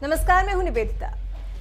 नमस्कार, मैं हूं निवेदिता।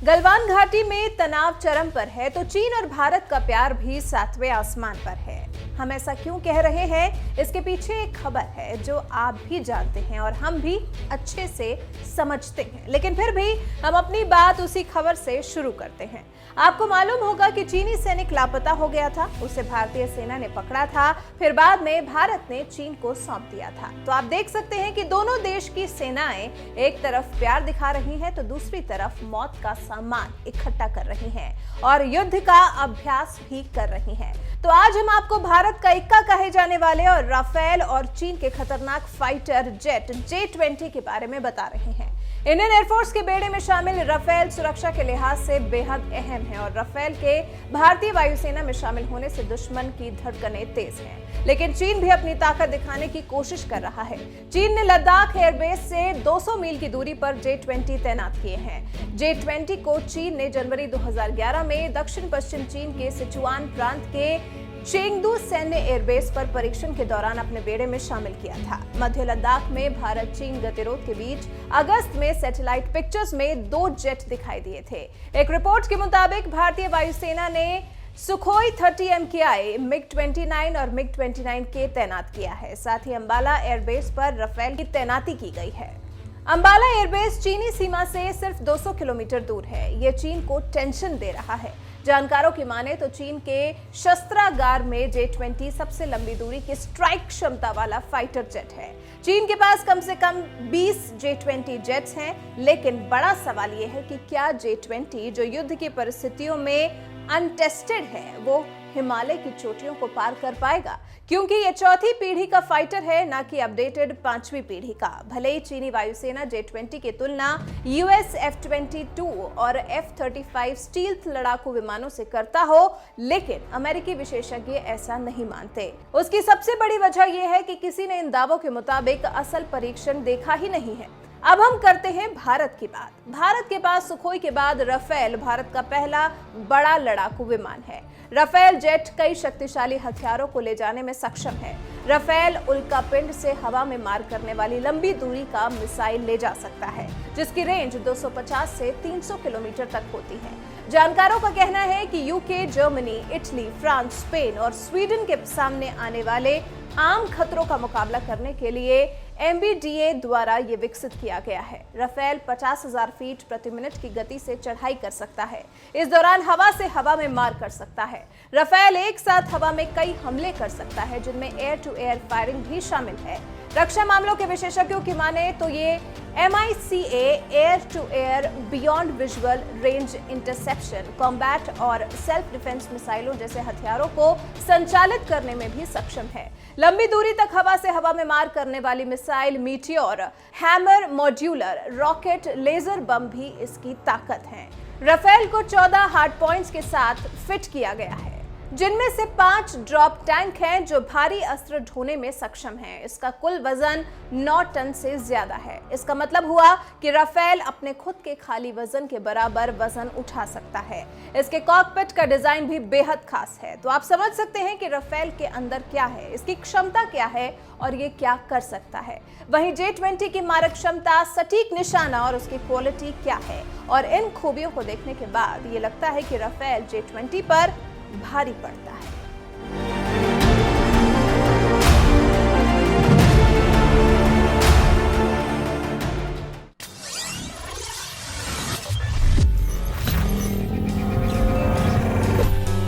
गलवान घाटी में तनाव चरम पर है तो चीन और भारत का प्यार भी सातवें आसमान पर है। हम ऐसा क्यों कह रहे हैं, इसके पीछे एक खबर है जो आप भी जानते हैं और हम भी अच्छे से समझते हैं, लेकिन फिर भी हम अपनी बात उसी खबर से शुरू करते हैं। आपको मालूम होगा कि चीनी सैनिक लापता हो गया था, उसे भारतीय सेना ने पकड़ा था, फिर बाद में भारत ने चीन को सौंप दिया था। तो आप देख सकते हैं कि दोनों देश की सेनाएं एक तरफ प्यार दिखा रही हैं तो दूसरी तरफ मौत का सामान इकट्ठा कर रही हैं और युद्ध का अभ्यास भी कर रही हैं। तो आज हम आपको भारत का इक्का कहे जाने वाले और राफेल और चीन के खतरनाक फाइटर जेट J-20 के बारे में बता रहे हैं। इंडियन एयरफोर्स के बेड़े में शामिल राफेल सुरक्षा के लिहाज से बेहद अहम है और राफेल के भारतीय वायुसेना में शामिल होने से दुश्मन की धड़कनें तेज हैं। लेकिन चीन भी अपनी ताकत दिखाने की कोशिश कर रहा है। चीन ने लद्दाख एयरबेस से 200 मील की दूरी पर J-20 तैनात किए हैं। J-20 को चीन ने जनवरी 2011 में दक्षिण पश्चिम चीन के सिचुआन प्रांत के चेंगदू सैन्य एयरबेस पर परीक्षण के दौरान अपने बेड़े में शामिल किया था। मध्य लद्दाख में भारत चीन गतिरोध के बीच अगस्त में सैटेलाइट पिक्चर्स में 2 जेट दिखाई दिए थे। एक रिपोर्ट के मुताबिक भारतीय वायुसेना ने सुखोई 30 MKI, MiG-29 और MiG-29K तैनात किया है। साथ ही अंबाला एयरबेस पर राफेल की तैनाती की गई है। अंबाला एयरबेस चीनी सीमा से सिर्फ 200 किलोमीटर दूर है। ये चीन को टेंशन दे रहा है। जानकारों की माने तो चीन के शस्त्रागार में J-20 सबसे लंबी दूरी की स्ट्राइक क्षमता वाला फाइटर जेट है। चीन के पास कम से कम 20 J-20 जेट्स हैं, लेकिन बड़ा सवाल यह है कि क्या J-20 जो युद्ध की परिस्थितियों में अनटेस्टेड है, वो हिमालय की चोटियों को पार कर पाएगा, क्योंकि ये चौथी पीढ़ी का फाइटर है, ना कि अपडेटेड 5वीं पीढ़ी का। भले ही चीनी वायुसेना J-20 की तुलना US F-22 और F-35 स्टील्थ लड़ाकू विमानों से करता हो, लेकिन अमेरिकी विशेषज्ञ ऐसा नहीं मानते। उसकी सबसे बड़ी वजह यह है कि किसी ने इन दावों के मुताबिक असल परीक्षण देखा ही नहीं है। अब हम करते हैं भारत की बात। भारत के पास सुखोई के बाद राफेल भारत का पहला बड़ा लड़ाकू विमान है। राफेल जेट कई शक्तिशाली हथियारों को ले जाने में सक्षम है। राफेल उल्कापिंड से हवा में मार करने वाली लंबी दूरी का मिसाइल ले जा सकता है, जिसकी रेंज 250 से 300 किलोमीटर तक होती है। जानकारों का कहना है कि UK, Germany, Italy, France, Spain और स्वीडन के सामने आने वाले आम खतरों का मुकाबला करने के लिए MBDA द्वारा ये विकसित किया गया है। राफेल 50,000 फीट प्रति मिनट की गति से चढ़ाई कर सकता है। इस दौरान हवा से हवा में मार कर सकता है। राफेल एक साथ हवा में कई हमले कर सकता है, जिनमें एयर टू एयर फायरिंग भी शामिल है। रक्षा मामलों के विशेषज्ञों की माने तो ये MICA air to air beyond visual range interception, combat और सेल्फ डिफेंस मिसाइलों जैसे हथियारों को संचालित करने में भी सक्षम है। लंबी दूरी तक हवा से हवा में मार करने वाली missile, meteor, hammer, modular rocket, laser bomb भी इसकी ताकत है। राफेल को 14 हार्ड पॉइंट्स के साथ फिट किया गया है, जिनमें से 5 ड्रॉप टैंक हैं जो भारी अस्त्र ढोने में सक्षम हैं। इसका कुल वजन 9 टन से ज्यादा है। इसका मतलब हुआ कि राफेल अपने खुद के खाली वजन के बराबर वजन उठा सकता है। इसके कॉकपिट का डिजाइन भी बेहद खास है। तो आप समझ सकते हैं कि राफेल के अंदर क्या है, इसकी क्षमता क्या है और ये क्या कर सकता है। वहीं J-20 की मारक क्षमता, सटीक निशाना और उसकी क्वालिटी क्या है, और इन खूबियों को देखने के बाद ये लगता है कि राफेल J-20 पर भारी पड़ता है।